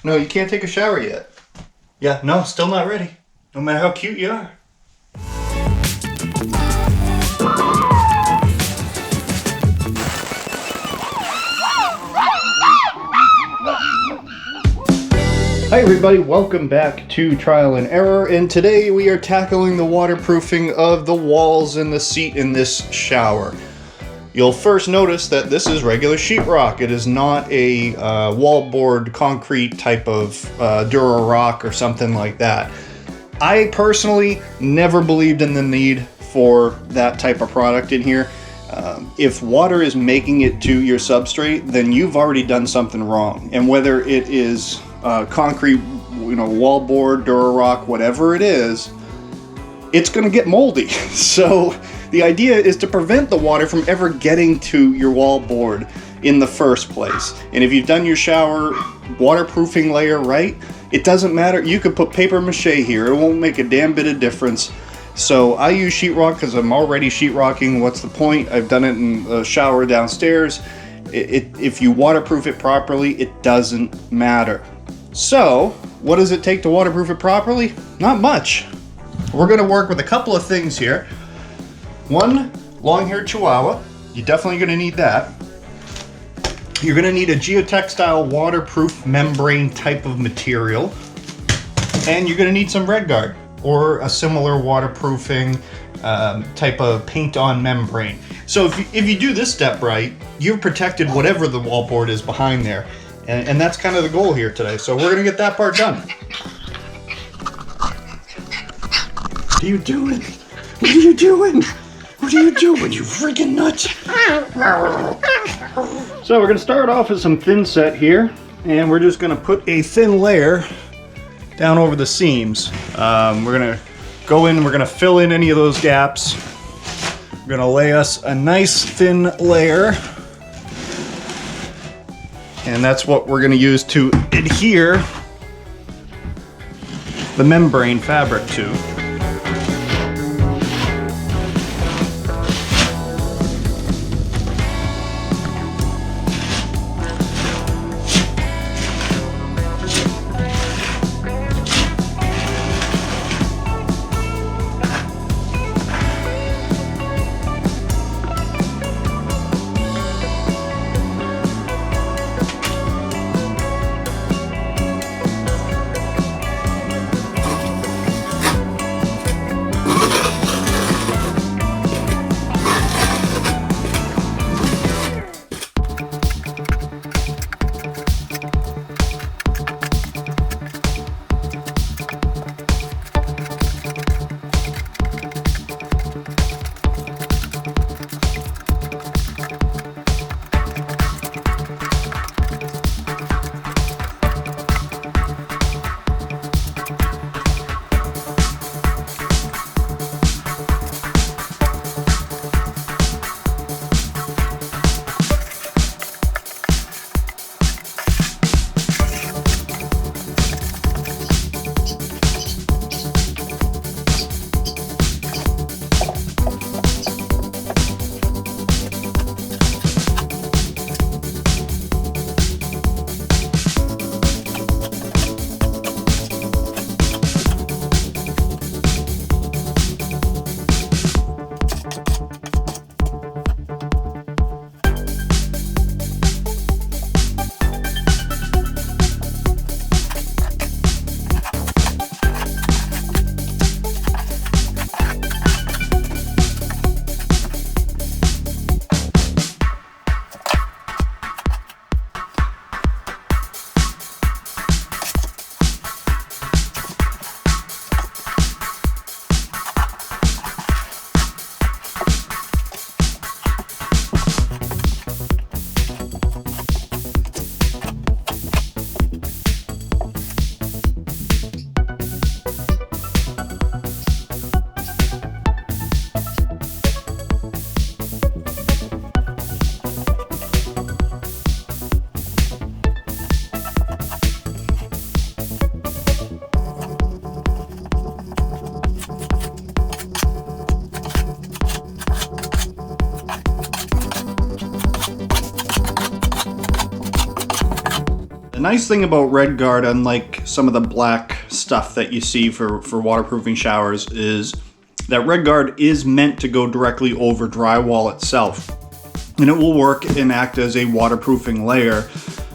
No, you can't take a shower yet. Yeah, no, still not ready. No matter how cute you are. Hi everybody, welcome back to Trial and Error, and today we are tackling the waterproofing of the walls and the seat in this shower. You'll first notice that this is regular sheetrock. It is not a wallboard concrete type of Dura-Rock or something like that. I personally never believed in the need for that type of product in here. If water is making it to your substrate, then you've already done something wrong. And whether it is concrete, wallboard, Dura-Rock, whatever it is, it's going to get moldy. So the idea is to prevent the water from ever getting to your wallboard in the first place. And if you've done your shower waterproofing layer right, it doesn't matter. You could put paper mache here. It won't make a damn bit of difference. So I use sheetrock because I'm already sheetrocking. What's the point? I've done it in the shower downstairs. If you waterproof it properly, it doesn't matter. So what does it take to waterproof it properly? Not much. We're going to work with a couple of things here. One, long-haired Chihuahua. You're definitely going to need that. You're going to need a geotextile waterproof membrane type of material. And you're going to need some RedGuard or a similar waterproofing type of paint-on membrane. So if you do this step right, you've protected whatever the wallboard is behind there. And that's kind of the goal here today. So we're going to get that part done. What are you doing? What are you doing? What are you doing, you freaking nuts? So we're going to start off with some thin set here, and we're just going to put a thin layer down over the seams. We're going to go in, we're going to fill in any of those gaps. We're going to lay us a nice thin layer, and that's what we're going to use to adhere the membrane fabric to. nice thing about RedGuard, unlike some of the black stuff that you see for waterproofing showers, is that RedGuard is meant to go directly over drywall itself. And it will work and act as a waterproofing layer,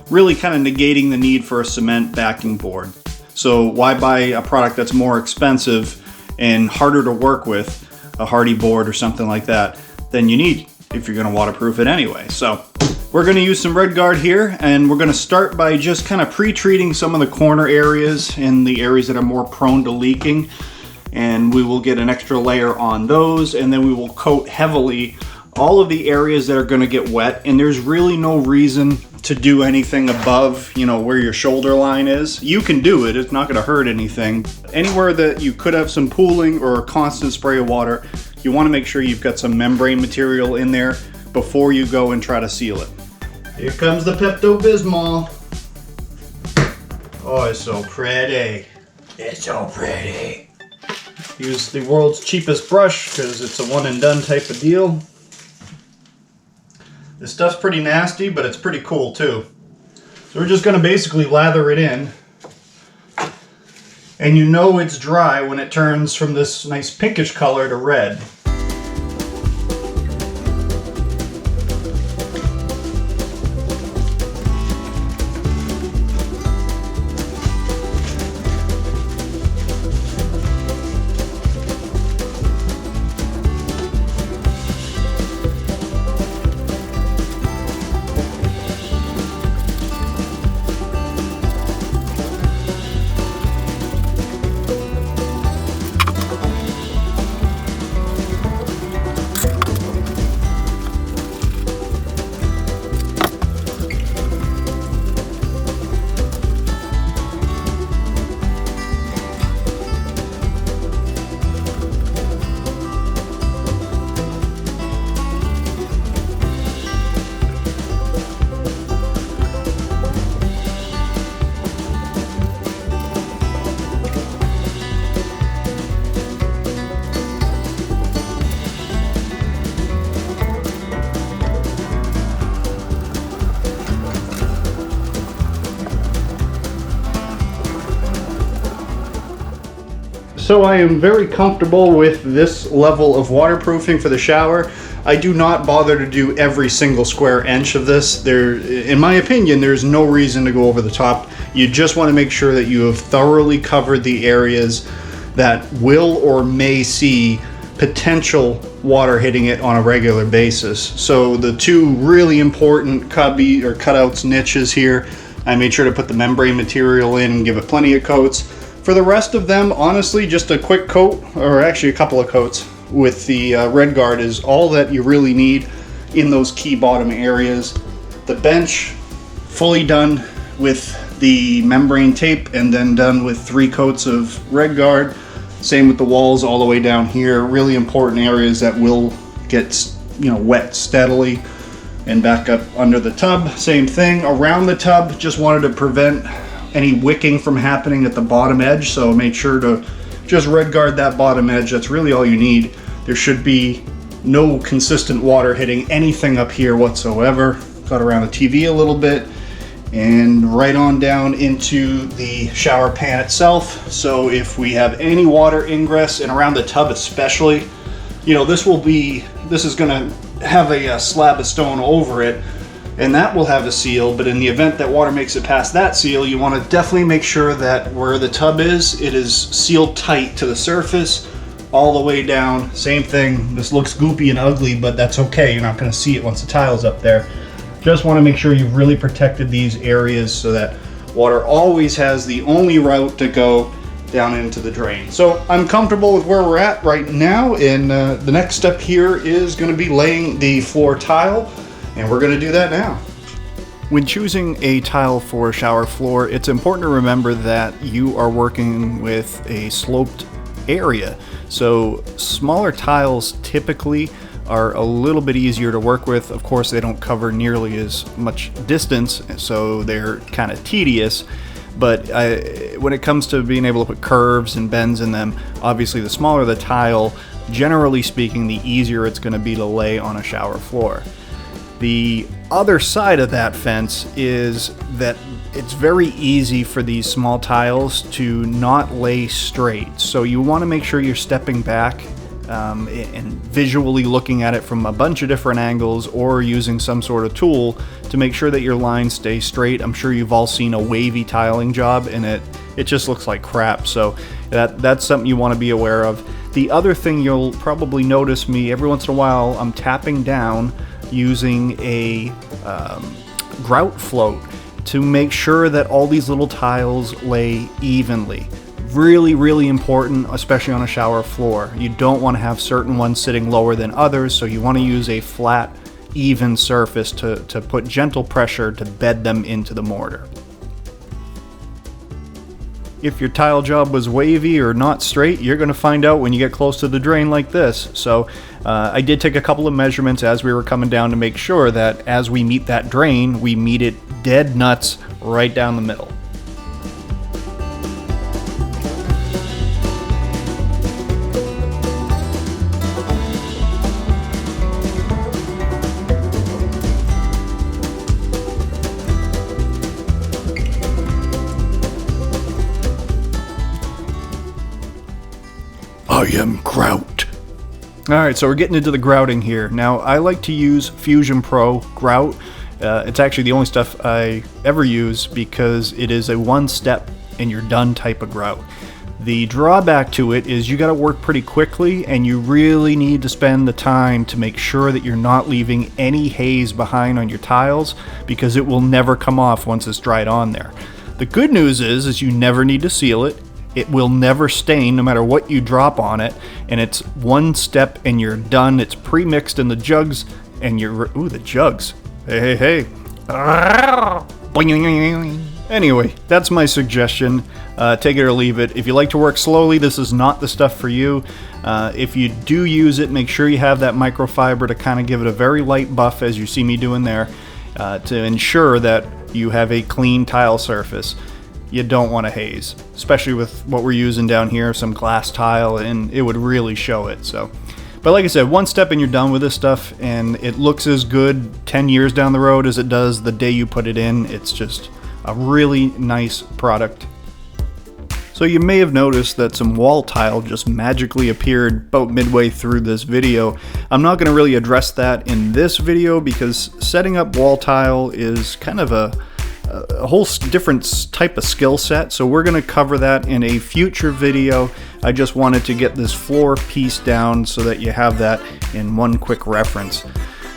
really kind of negating the need for a cement backing board. So why buy a product that's more expensive and harder to work with, a hardy board or something like that, than you need if you're going to waterproof it anyway. So we're going to use some RedGuard here, and we're going to start by just kind of pre-treating some of the corner areas and the areas that are more prone to leaking. And we will get an extra layer on those, and then we will coat heavily all of the areas that are going to get wet. And there's really no reason to do anything above, where your shoulder line is. You can do it, it's not going to hurt anything. Anywhere that you could have some pooling or a constant spray of water, you want to make sure you've got some membrane material in there before you go and try to seal it. Here comes the Pepto Bismol. Oh, it's so pretty. It's so pretty. Use the world's cheapest brush because it's a one and done type of deal. This stuff's pretty nasty, but it's pretty cool too. So we're just going to basically lather it in. And it's dry when it turns from this nice pinkish color to red. So I am very comfortable with this level of waterproofing for the shower. I do not bother to do every single square inch of this. In my opinion, there's no reason to go over the top. You just want to make sure that you have thoroughly covered the areas that will or may see potential water hitting it on a regular basis. So the two really important cutouts niches here, I made sure to put the membrane material in and give it plenty of coats. For the rest of them, honestly, just a quick coat, or actually a couple of coats with the RedGuard is all that you really need in those key bottom areas. The bench, fully done with the membrane tape and then done with 3 coats of RedGuard. Same with the walls all the way down here. Really important areas that will get wet steadily. And back up under the tub, same thing. Around the tub, just wanted to prevent any wicking from happening at the bottom edge, so make sure to just RedGuard that bottom edge. That's really all you need. There should be no consistent water hitting anything up here whatsoever. Got around the TV a little bit and right on down into the shower pan itself. So if we have any water ingress and around the tub especially, this is gonna have a slab of stone over it, and that will have a seal. But in the event that water makes it past that seal, you want to definitely make sure that where the tub is, it is sealed tight to the surface all the way down. Same thing, this looks goopy and ugly, but that's okay. You're not going to see it once the tile's up there. Just want to make sure you've really protected these areas so that water always has the only route to go down into the drain. So I'm comfortable with where we're at right now, and the next step here is going to be laying the floor tile. And we're going to do that now. When choosing a tile for a shower floor, it's important to remember that you are working with a sloped area. So smaller tiles typically are a little bit easier to work with. Of course, they don't cover nearly as much distance, so they're kind of tedious. But when it comes to being able to put curves and bends in them, obviously the smaller the tile, generally speaking, the easier it's going to be to lay on a shower floor. The other side of that fence is that it's very easy for these small tiles to not lay straight. So you want to make sure you're stepping back and visually looking at it from a bunch of different angles, or using some sort of tool to make sure that your lines stay straight. I'm sure you've all seen a wavy tiling job and it just looks like crap. So that's something you want to be aware of. The other thing you'll probably notice me every once in a while, I'm tapping down using a grout float to make sure that all these little tiles lay evenly. Really, really important, especially on a shower floor. You don't want to have certain ones sitting lower than others, so you want to use a flat, even surface to put gentle pressure to bed them into the mortar. If your tile job was wavy or not straight, you're going to find out when you get close to the drain like this. So I did take a couple of measurements as we were coming down to make sure that as we meet that drain, we meet it dead nuts right down the middle. I am grout. Alright, so we're getting into the grouting here. Now, I like to use Fusion Pro grout. It's actually the only stuff I ever use because it is a one-step and you're done type of grout. The drawback to it is you got to work pretty quickly, and you really need to spend the time to make sure that you're not leaving any haze behind on your tiles, because it will never come off once it's dried on there. The good news is you never need to seal it. It will never stain no matter what you drop on it, and it's one step and you're done. It's pre-mixed in the jugs, and you're... Ooh, the jugs. Hey, hey, hey. Anyway, that's my suggestion. Take it or leave it. If you like to work slowly, this is not the stuff for you. If you do use it, make sure you have that microfiber to kind of give it a very light buff, as you see me doing there, to ensure that you have a clean tile surface. You don't want to haze, especially with what we're using down here, some glass tile, and it would really show it. So, but like I said, one step and you're done with this stuff, and it looks as good 10 years down the road as it does the day you put it in. It's just a really nice product. So you may have noticed that some wall tile just magically appeared about midway through this video. I'm not going to really address that in this video because setting up wall tile is kind of a whole different type of skill set, so we're going to cover that in a future video. I just wanted to get this floor piece down so that you have that in one quick reference.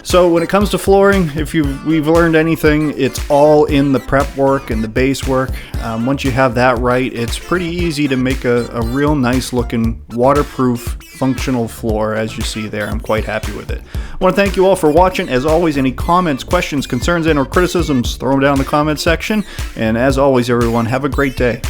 So when it comes to flooring, if we've learned anything, it's all in the prep work and the base work. Once you have that right, it's pretty easy to make a real nice looking waterproof functional floor, as you see there. I'm quite happy with it. I want to thank you all for watching. As always, any comments, questions, concerns, and or criticisms, throw them down in the comment section. And as always, everyone, have a great day.